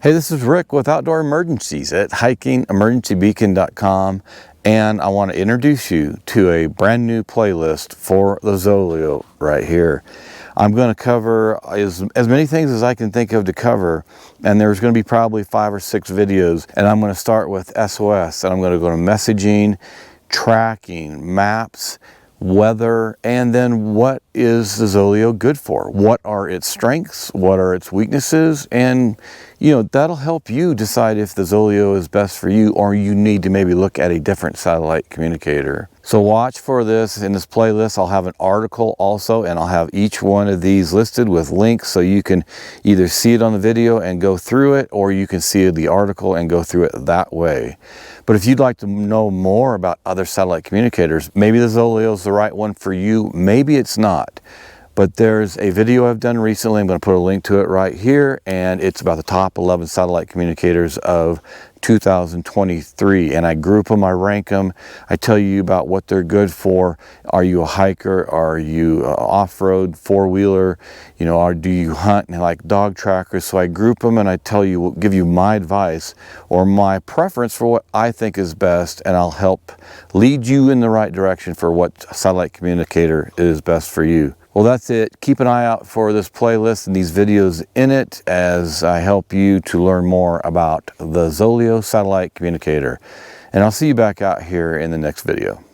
Hey, this is Rick with Outdoor Emergencies at hikingemergencybeacon.com, and I want to introduce you to a brand new playlist for the ZOLEO right here. I'm going to cover as many things as I can think of to cover, and there's going to be probably 5 or 6 videos, and I'm going to start with SOS, and I'm going to go to messaging, tracking, maps, weather, and then what is the ZOLEO good for? What are its strengths? What are its weaknesses? And that'll help you decide if the ZOLEO is best for you, or you need to maybe look at a different satellite communicator. So watch for this. In this playlist, I'll have an article also, and I'll have each one of these listed with links, so you can either see it on the video and go through it, or you can see the article and go through it that way. But if you'd like to know more about other satellite communicators, maybe the ZOLEO is the right one for you, maybe it's not. But there's a video I've done recently. I'm going to put a link to it right here, and it's about the top 11 satellite communicators of 2023, and I group them, I rank them, I tell you about what they're good for. Are you a hiker? Are you off-road, four-wheeler? Or do you hunt and like dog trackers? So I group them, and I tell you, give you my advice or my preference for what I think is best, and I'll help lead you in the right direction for what satellite communicator is best for you. Well, that's it. Keep an eye out for this playlist and these videos in it as I help you to learn more about the ZOLEO satellite communicator. And I'll see you back out here in the next video.